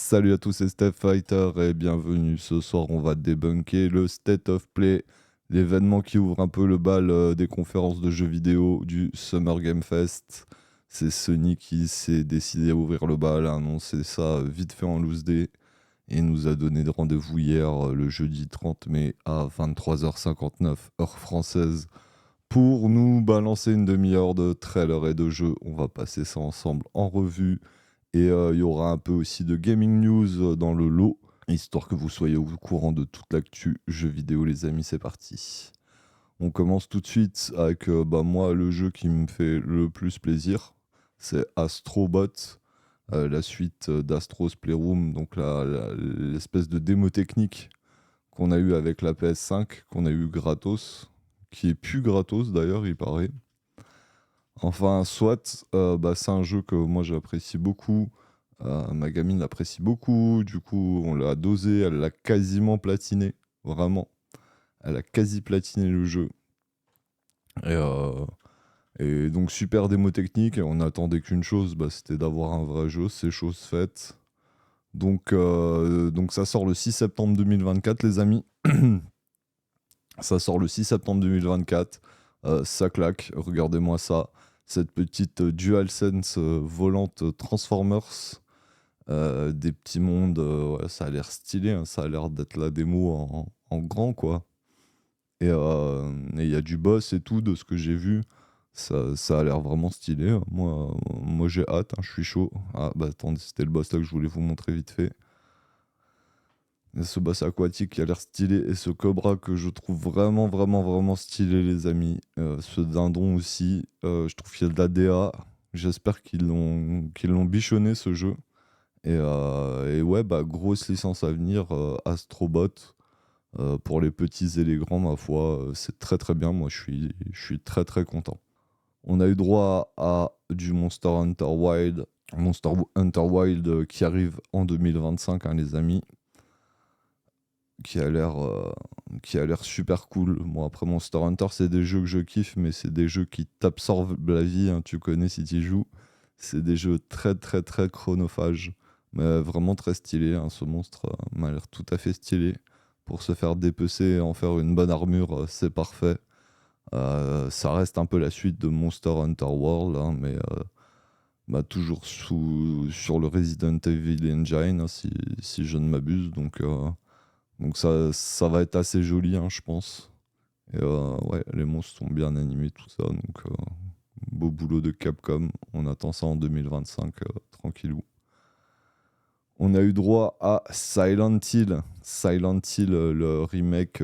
Salut à tous, c'est Steph Fighter et bienvenue. Ce soir, on va débunker le State of Play, l'événement qui ouvre un peu le bal des conférences de jeux vidéo du Summer Game Fest. C'est Sony qui s'est décidé à ouvrir le bal, a annoncé ça vite fait en loose day et nous a donné de rendez-vous hier, le jeudi 30 mai à 23h59, heure française, pour nous balancer une demi-heure de trailers et de jeux. On va passer ça ensemble en revue. Et il y aura un peu aussi de gaming news dans le lot, histoire que vous soyez au courant de toute l'actu jeux vidéo, les amis. C'est parti. On commence tout de suite avec moi, le jeu qui me fait le plus plaisir, c'est Astrobot, la suite d'Astro's Playroom, donc l'espèce de démo technique qu'on a eu avec la PS5, qu'on a eu gratos, qui est plus gratos d'ailleurs, il paraît. Enfin, soit, c'est un jeu que moi j'apprécie beaucoup. Ma gamine l'apprécie beaucoup. Du coup, on l'a dosé. Elle l'a quasiment platiné. Vraiment. Elle a quasi platiné le jeu. Et, euh, et donc, super démo technique. Et on n'attendait qu'une chose, c'était d'avoir un vrai jeu. C'est chose faite. Donc ça sort le 6 septembre 2024, les amis. Ça sort le 6 septembre 2024. Ça claque. Regardez-moi ça. Cette petite DualSense volante Transformers. Des petits mondes, ouais, ça a l'air stylé, hein, ça a l'air d'être la démo en grand, quoi. Et il y a du boss et tout, de ce que j'ai vu. Ça a l'air vraiment stylé, hein. Moi j'ai hâte, hein, je suis chaud. Ah, bah attendez, c'était le boss là que je voulais vous montrer vite fait. Il y a ce boss aquatique qui a l'air stylé et ce cobra que je trouve vraiment, vraiment, vraiment stylé, les amis. Ce dindon aussi, je trouve qu'il y a de la DA. J'espère qu'ils l'ont bichonné, ce jeu. Et ouais, grosse licence à venir, Astrobot. Pour les petits et les grands, ma foi, c'est très très bien. Moi, je suis très très content. On a eu droit à du Monster Hunter Wild. Monster Hunter Wild qui arrive en 2025, hein, les amis. Qui a l'air super cool. Bon, après, Monster Hunter, c'est des jeux que je kiffe, mais c'est des jeux qui t'absorbent la vie, hein, tu connais si tu y joues. C'est des jeux très très très chronophages, mais vraiment très stylé, hein. Ce monstre m'a l'air tout à fait stylé. Pour se faire dépecer et en faire une bonne armure, c'est parfait. Ça reste un peu la suite de Monster Hunter World, hein, mais toujours sur le Resident Evil Engine, hein, si je ne m'abuse. Donc ça va être assez joli, hein, je pense. Et ouais, les monstres sont bien animés, tout ça. Donc beau boulot de Capcom. On attend ça en 2025, tranquillou. On a eu droit à Silent Hill. Silent Hill, le remake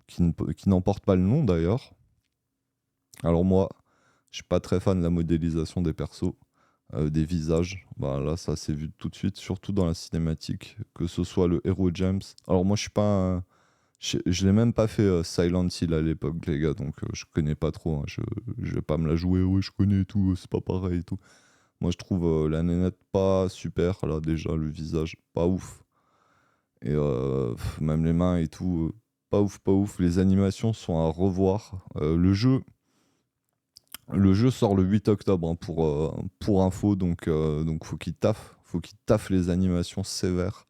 qui n'emporte pas le nom d'ailleurs. Alors moi, je suis pas très fan de la modélisation des persos, des visages. Bah là, ça s'est vu tout de suite, surtout dans la cinématique, que ce soit le héros James. Alors moi, je suis pas je l'ai même pas fait Silent Hill à l'époque, les gars, donc je connais pas trop, hein. Je vais pas me la jouer, ouais, je connais et tout, c'est pas pareil et tout. Moi, je trouve la nénette pas super, là, déjà, le visage, pas ouf. Et même les mains et tout, pas ouf, pas ouf. Les animations sont à revoir. Le jeu sort le 8 octobre, hein, pour info, donc faut qu'il taffe les animations sévères.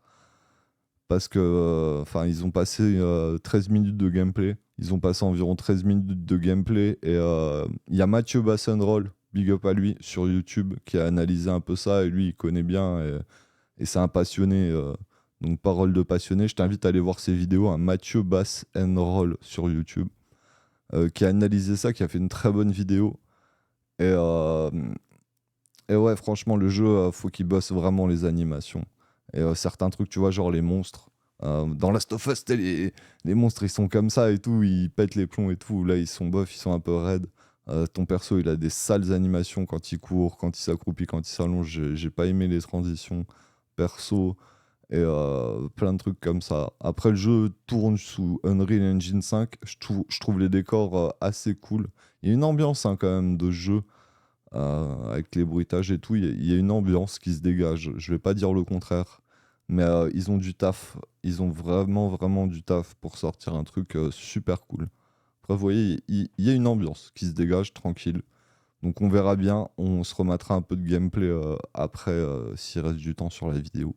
Parce que, enfin, ils ont passé 13 minutes de gameplay. Ils ont passé environ 13 minutes de gameplay. Et il y a Mathieu Bassenroll, big up à lui, sur YouTube, qui a analysé un peu ça. Et lui, il connaît bien. Et c'est un passionné. Donc, parole de passionné. Je t'invite à aller voir ses vidéos. Un Mathieu Bassenroll sur YouTube, qui a analysé ça, qui a fait une très bonne vidéo. Et, euh, et ouais, franchement, le jeu, faut qu'il bosse vraiment les animations. Et certains trucs, tu vois, genre les monstres. Dans Last of Us, les monstres, ils sont comme ça et tout, ils pètent les plombs et tout. Là, ils sont bof, ils sont un peu raides. Ton perso, il a des sales animations quand il court, quand il s'accroupit, quand il s'allonge. J'ai pas aimé les transitions perso et plein de trucs comme ça. Après, le jeu tourne sous Unreal Engine 5. Je trouve les décors assez cool. Il y a une ambiance, hein, quand même, de jeu, avec les bruitages et tout. Il y a une ambiance qui se dégage. Je vais pas dire le contraire. Mais ils ont du taf. Ils ont vraiment, vraiment du taf pour sortir un truc super cool. Après, vous voyez, il y a une ambiance qui se dégage tranquille. Donc on verra bien. On se remettra un peu de gameplay après, s'il reste du temps sur la vidéo.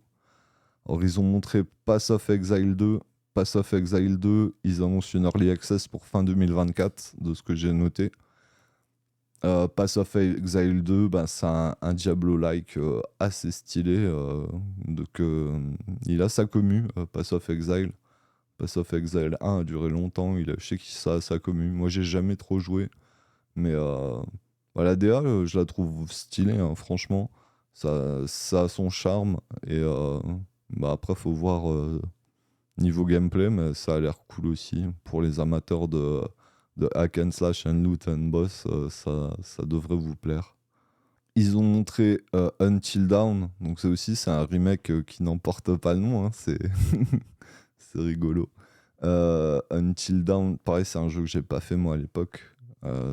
Alors, ils ont montré Pass of Exile 2. Pass of Exile 2, ils annoncent une early access pour fin 2024, de ce que j'ai noté. Pass of Exile 2, ben, c'est un Diablo-like assez stylé. Il a sa commu, Pass of Exile. Pass of Exile 1 a duré longtemps, je sais que ça a sa commu. Moi, j'ai jamais trop joué, mais bah, la DA, je la trouve stylée, hein, franchement. Ça a son charme, et bah, après, faut voir niveau gameplay, mais ça a l'air cool aussi. Pour les amateurs de hack and slash and loot and boss, ça devrait vous plaire. Ils ont montré Until Dawn, donc c'est un remake qui n'emporte pas le nom, hein, c'est rigolo. Until Dawn, pareil, c'est un jeu que j'ai pas fait moi à l'époque.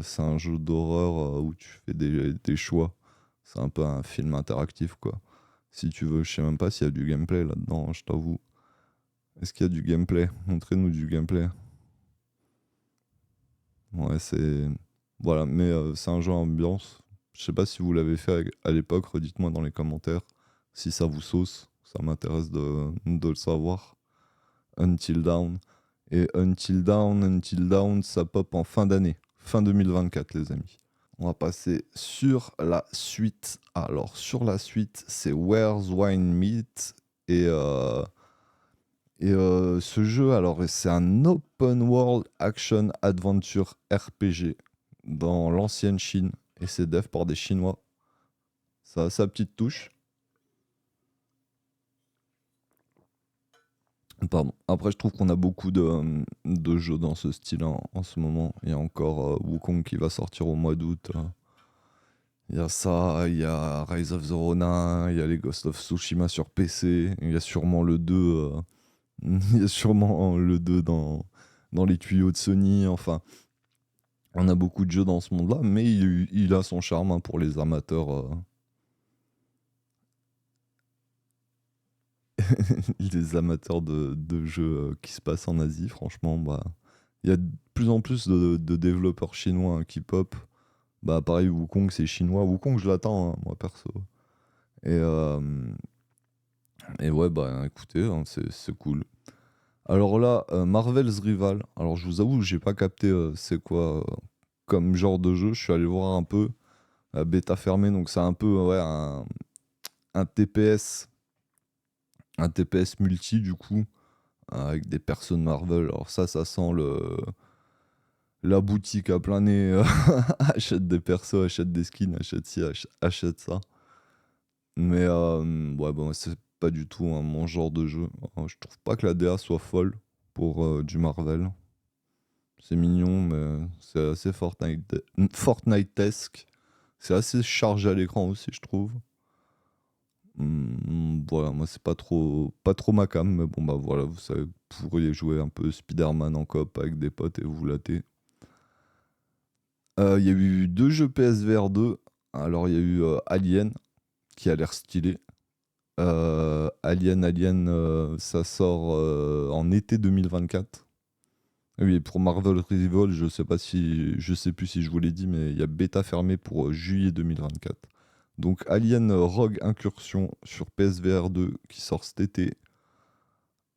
C'est un jeu d'horreur où tu fais des choix. C'est un peu un film interactif, quoi. Si tu veux, je sais même pas s'il y a du gameplay là-dedans, je t'avoue. Est-ce qu'il y a du gameplay? Montrez-nous du gameplay. Ouais, c'est. Voilà, mais c'est un jeu ambiance. Je sais pas si vous l'avez fait à l'époque, redites-moi dans les commentaires si ça vous sauce. Ça m'intéresse de le savoir. Until Dawn. Et Until Dawn, ça pop en fin d'année. Fin 2024, les amis. On va passer sur la suite. Alors, sur la suite, c'est Where's Wine Meet. Et ce jeu, alors, c'est un open world action adventure RPG dans l'ancienne Chine. Et c'est dev par des Chinois. Ça a sa petite touche. Pardon. Après, je trouve qu'on a beaucoup de jeux dans ce style en ce moment. Il y a encore Wukong qui va sortir au mois d'août. Il y a ça, il y a Rise of the Ronin, il y a les Ghost of Tsushima sur PC. Il y a sûrement le 2, il y a sûrement le 2 dans les tuyaux de Sony. Enfin, on a beaucoup de jeux dans ce monde-là, mais il a son charme, hein, pour les amateurs. Les amateurs de jeux qui se passent en Asie, franchement, bah, il y a de plus en plus de développeurs chinois, hein, qui pop. Bah, pareil, Wukong, c'est chinois. Wukong, je l'attends, hein, moi, perso. Et, euh, et ouais, bah, écoutez, hein, c'est cool. Alors là, Marvel's Rival. Alors, je vous avoue, j'ai pas capté c'est quoi comme genre de jeu. Je suis allé voir un peu. Bêta fermée, donc c'est un peu, ouais, un TPS. Un TPS multi, du coup, avec des personnes Marvel. Alors ça sent la boutique à plein nez. Achète des persos, achète des skins, achète ci, achète ça. Mais ouais, bon, c'est pas du tout, hein, mon genre de jeu. Je trouve pas que la DA soit folle pour du Marvel. C'est mignon, mais c'est assez Fortnite-esque. C'est assez chargé à l'écran aussi, je trouve. Voilà, moi c'est pas trop ma cam, mais bon bah voilà, vous savez, vous pourriez jouer un peu Spider-Man en coop avec des potes et vous latter. Il y a eu deux jeux PSVR 2. Alors il y a eu Alien, qui a l'air stylé. Alien, ça sort en été 2024. Oui, et pour Marvel Rival, je sais plus si je vous l'ai dit, mais il y a bêta fermée pour juillet 2024. Donc Alien Rogue Incursion sur PSVR 2 qui sort cet été.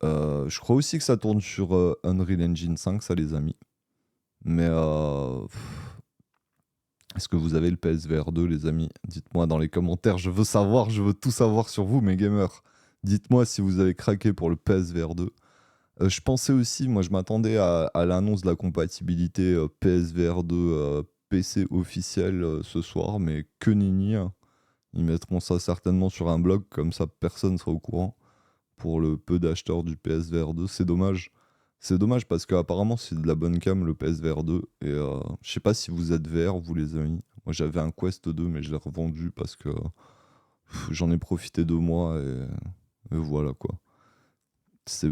Je crois aussi que ça tourne sur Unreal Engine 5, ça les amis. Mais est-ce que vous avez le PSVR 2, les amis? Dites-moi dans les commentaires, je veux savoir, je veux tout savoir sur vous, mes gamers. Dites-moi si vous avez craqué pour le PSVR 2. Je pensais aussi, moi je m'attendais à l'annonce de la compatibilité PSVR 2 PC officiel ce soir, mais que nenni, hein. Ils mettront ça certainement sur un blog, comme ça personne sera au courant. Pour le peu d'acheteurs du PSVR 2, c'est dommage. C'est dommage parce qu'apparemment c'est de la bonne cam le PSVR 2. Et je sais pas si vous êtes VR, vous les amis. Moi j'avais un Quest 2, mais je l'ai revendu parce que j'en ai profité 2 mois et voilà quoi. C'est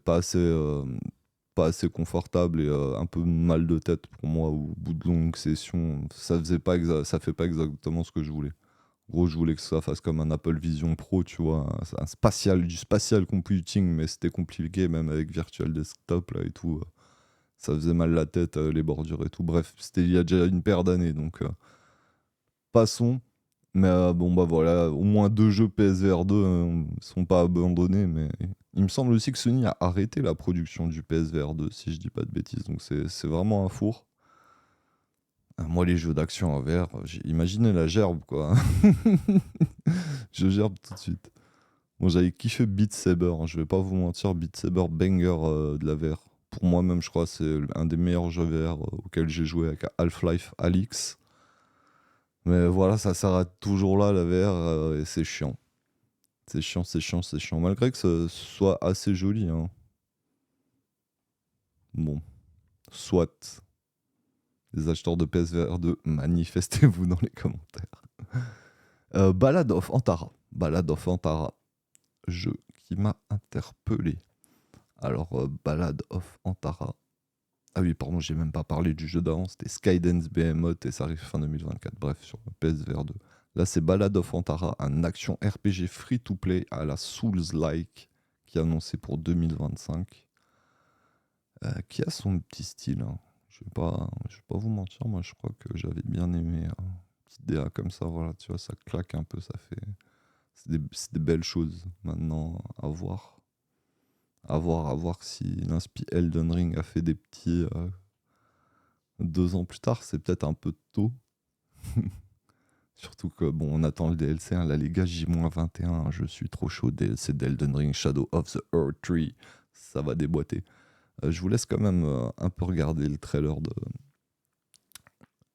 pas assez confortable et un peu mal de tête pour moi au bout de longues sessions. Ça fait pas exactement ce que je voulais. En gros, je voulais que ça fasse comme un Apple Vision Pro, tu vois, du spatial computing, mais c'était compliqué, même avec Virtual Desktop là et tout. Ça faisait mal la tête, les bordures et tout. Bref, c'était il y a déjà une paire d'années, donc passons. Mais bon, bah voilà, au moins 2 jeux PSVR 2 sont pas abandonnés, mais il me semble aussi que Sony a arrêté la production du PSVR 2, si je dis pas de bêtises, donc c'est vraiment un four. Moi, les jeux d'action en VR, imaginez la gerbe, quoi. Je gerbe tout de suite. Bon, j'avais kiffé Beat Saber, hein, je vais pas vous mentir, Beat Saber banger de la VR. Pour moi-même, je crois que c'est un des meilleurs jeux VR auxquels j'ai joué avec Half-Life Alyx. Mais voilà, ça s'arrête toujours là, la VR, et c'est chiant. C'est chiant, c'est chiant, c'est chiant. Malgré que ce soit assez joli, hein. Bon, soit. Les acheteurs de PSVR 2, manifestez-vous dans les commentaires. Ballad of Antara. Ballad of Antara. Jeu qui m'a interpellé. Alors, Ballad of Antara. Ah oui, pardon, j'ai même pas parlé du jeu d'avant. C'était Skydance Behemoth et ça arrive fin 2024. Bref, sur PSVR 2. Là, c'est Ballad of Antara, un action RPG free-to-play à la Souls-like qui est annoncé pour 2025. Qui a son petit style, hein. Je vais pas vous mentir, moi je crois que j'avais bien aimé un petit DA comme ça, voilà, tu vois, ça claque un peu, ça fait. C'est des belles choses maintenant à voir. À voir si l'inspi Elden Ring a fait des petits 2 ans plus tard, c'est peut-être un peu tôt. Surtout que bon, on attend le DLC, hein, là les gars, J-21, hein, je suis trop chaud, DLC d'Elden Ring, Shadow of the Earth Tree, ça va déboîter. Je vous laisse quand même un peu regarder le trailer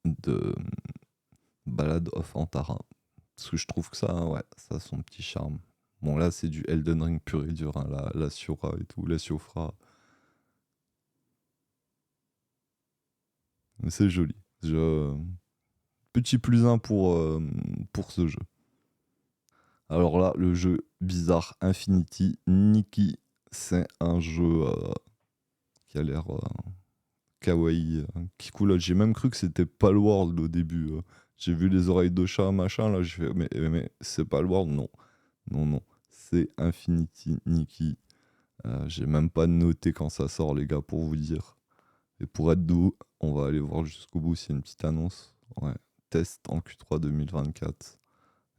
de Ballad of Antara. Parce que je trouve que ça, ouais, ça a son petit charme. Bon, là, c'est du Elden Ring pur et dur, hein, la Siora et tout, la Siofra. Mais c'est joli. Petit plus un pour ce jeu. Alors là, le jeu bizarre Infinity Nikki, c'est un jeu qui a l'air kawaii, qui cool. J'ai même cru que c'était Palworld au début. J'ai vu les oreilles de chat, machin, là, je fais, mais c'est Palworld? Non, non, non. C'est Infinity Nikki. J'ai même pas noté quand ça sort, les gars, pour vous dire. Et pour être doux, on va aller voir jusqu'au bout. C'est une petite annonce. Ouais. Test en Q3 2024.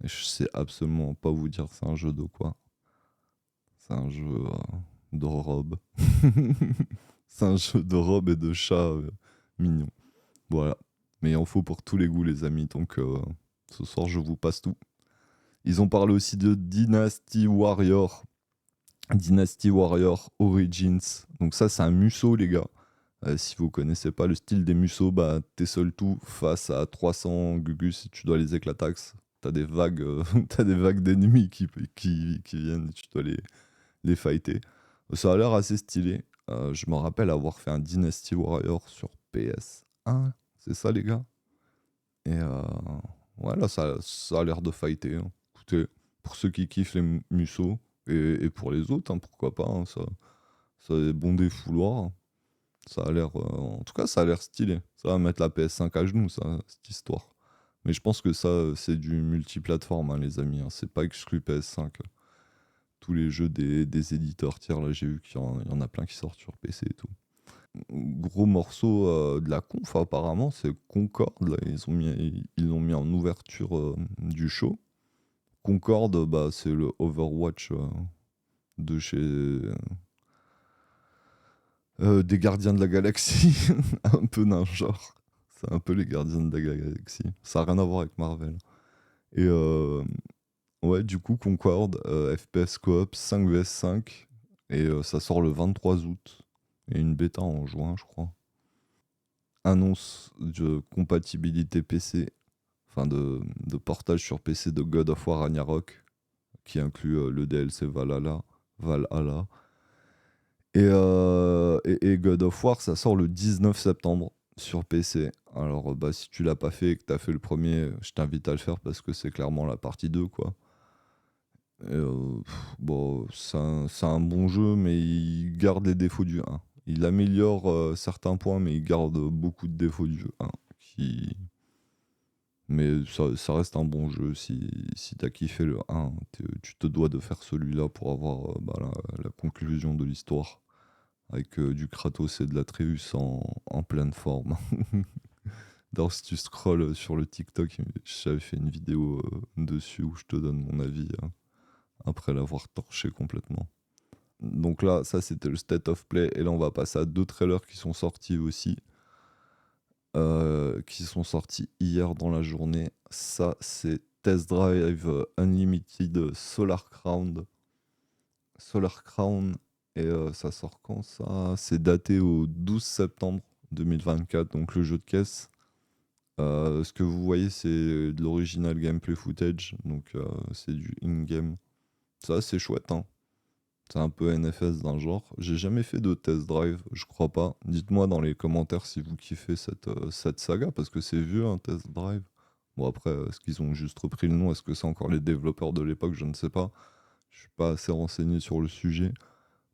Et je sais absolument pas vous dire c'est un jeu de quoi. C'est un jeu de robe. C'est un jeu de robe et de chat mignon. Voilà. Mais il en faut pour tous les goûts, les amis. Donc ce soir, je vous passe tout. Ils ont parlé aussi de Dynasty Warrior. Dynasty Warrior Origins. Donc ça, c'est un Muso, les gars. Si vous connaissez pas le style des Muso, bah t'es seul tout face à 300 Gugus et tu dois les éclatax. T'as des vagues, t'as des vagues d'ennemis qui viennent et tu dois les fighter. Ça a l'air assez stylé. Je me rappelle avoir fait un Dynasty Warrior sur PS1. C'est ça, les gars. Et ouais, là, ça a l'air de fighter, hein. Écoutez, pour ceux qui kiffent les Muso et pour les autres, hein, pourquoi pas, hein, ça a bon défouloir. Ça a l'air, en tout cas, ça a l'air stylé. Ça va mettre la PS5 à genoux, ça, cette histoire. Mais je pense que ça, c'est du multiplateforme, hein, les amis, hein. C'est pas exclu PS5. Tous les jeux des éditeurs tiers, là, j'ai vu qu'il y en a plein qui sortent sur PC et tout. Gros morceau de la conf, apparemment, c'est Concorde. Là, ils l'ont mis en ouverture du show. Concorde, bah, c'est le Overwatch de chez. Des Gardiens de la Galaxie, un peu d'un genre. C'est un peu les Gardiens de la Galaxie. Ça n'a rien à voir avec Marvel. Et ouais, du coup, Concorde, FPS Coop 5 vs 5. Et ça sort le 23 août. Et une bêta en juin, je crois. Annonce de compatibilité PC, enfin de portage sur PC de God of War Ragnarok, qui inclut le DLC Valhalla. Et God of War, ça sort le 19 septembre sur PC. Alors, bah, si tu l'as pas fait et que tu as fait le premier, je t'invite à le faire parce que c'est clairement la partie 2, quoi. Et, bon, c'est un bon jeu, mais il garde les défauts du 1. Il améliore certains points, mais il garde beaucoup de défauts du 1. Mais ça reste un bon jeu. Si t'as kiffé le 1, tu te dois de faire celui-là pour avoir bah, la conclusion de l'histoire. Avec du Kratos et de l'Atreus en pleine forme. D'ailleurs, si tu scrolles sur le TikTok, j'avais fait une vidéo dessus où je te donne mon avis après l'avoir torché complètement. Donc là, ça c'était le State of Play. Et là, on va passer à 2 trailers qui sont sortis aussi. Qui sont sortis hier dans la journée. Ça, c'est Test Drive Unlimited Solar Crown. Solar Crown. Et ça sort quand ça? C'est daté au 12 septembre 2024, donc le jeu de caisse. Ce que vous voyez, c'est de l'original gameplay footage, donc c'est du in-game. Ça, c'est chouette, hein. C'est un peu NFS d'un genre. J'ai jamais fait de test drive, je crois pas. Dites-moi dans les commentaires si vous kiffez cette saga, parce que c'est vieux un test drive. Bon après, est-ce qu'ils ont juste repris le nom? Est-ce que c'est encore les développeurs de l'époque? Je ne sais pas. Je suis pas assez renseigné sur le sujet.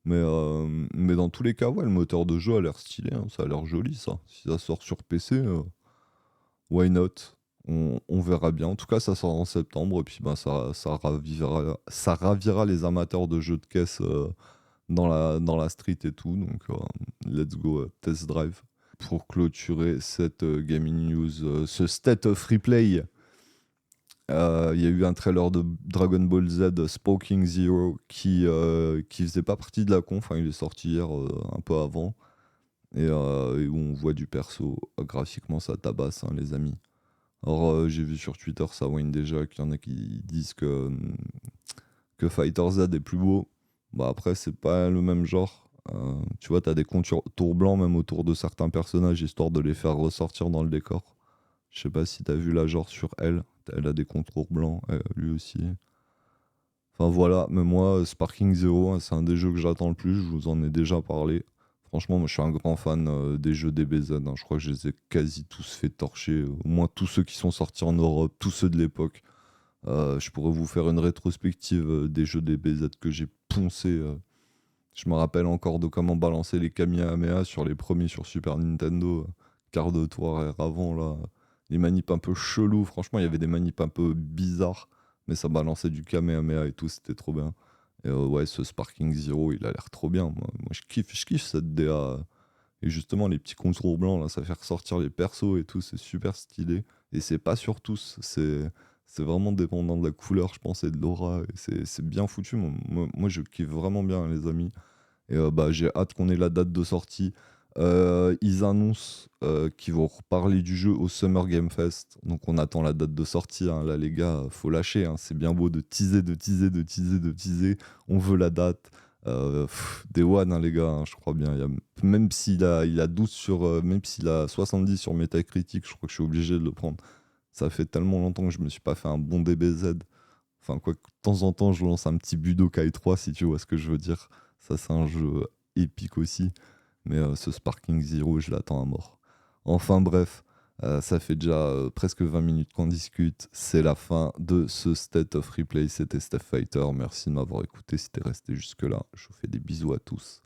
Mais dans tous les cas, ouais, le moteur de jeu a l'air stylé, hein. Ça a l'air joli ça. Si ça sort sur PC, why not? On verra bien. En tout cas, ça sort en septembre, et puis ben, ça ravira les amateurs de jeux de caisse dans la street et tout. Donc, let's go, test drive. Pour clôturer cette gaming news, ce state of replay, il y a eu un trailer de Dragon Ball Z Spoking Zero qui faisait pas partie de la conf. Enfin, il est sorti hier, un peu avant. Et où on voit du perso. Graphiquement, ça tabasse, hein, les amis. Alors, j'ai vu sur Twitter, ça whine déjà, qu'il y en a qui disent que Fighter Z est plus beau. Bah après, c'est pas le même genre. Tu vois, t'as des contours blancs même autour de certains personnages, histoire de les faire ressortir dans le décor. Je sais pas si t'as vu là, genre sur elle. Elle a des contours blancs, lui aussi. Enfin voilà, mais moi, Sparking Zero, hein, c'est un des jeux que j'attends le plus, je vous en ai déjà parlé. Franchement, moi je suis un grand fan des jeux DBZ, hein. Je crois que je les ai quasi tous fait torcher, au moins tous ceux qui sont sortis en Europe, tous ceux de l'époque. Je pourrais vous faire une rétrospective des jeux DBZ que j'ai poncé. Je me rappelle encore de comment balancer les Kamehameha sur les premiers sur Super Nintendo, quart de tour arrière avant, là. Les manips un peu chelous, franchement, il y avait des manips un peu bizarres, mais ça balançait du Kamehameha et tout, c'était trop bien. Et ouais, ce Sparking Zero, il a l'air trop bien. Moi je kiffe cette DA. Et justement, les petits contours blancs, là, ça fait ressortir les persos et tout, c'est super stylé. Et c'est pas sur tous, c'est vraiment dépendant de la couleur, je pense, et de l'aura. Et c'est bien foutu. Moi, je kiffe vraiment bien, les amis. Et bah, j'ai hâte qu'on ait la date de sortie. Ils annoncent qu'ils vont reparler du jeu au Summer Game Fest. Donc on attend la date de sortie, hein. Là, les gars, faut lâcher, hein. C'est bien beau de teaser, de teaser, de teaser, de teaser. On veut la date. Day One, hein, les gars, hein, je crois bien. Même il a 12 sur, même s'il a 70 sur Metacritic, je crois que je suis obligé de le prendre. Ça fait tellement longtemps que je me suis pas fait un bon DBZ. Enfin, quoi que de temps en temps, je lance un petit Budokai 3, si tu vois ce que je veux dire. Ça, c'est un jeu épique aussi. Mais ce Sparking Zero, je l'attends à mort. Enfin bref, ça fait déjà presque 20 minutes qu'on discute. C'est la fin de ce State of Replay. C'était Steph Fighter. Merci de m'avoir écouté si t'es resté jusque-là. Je vous fais des bisous à tous.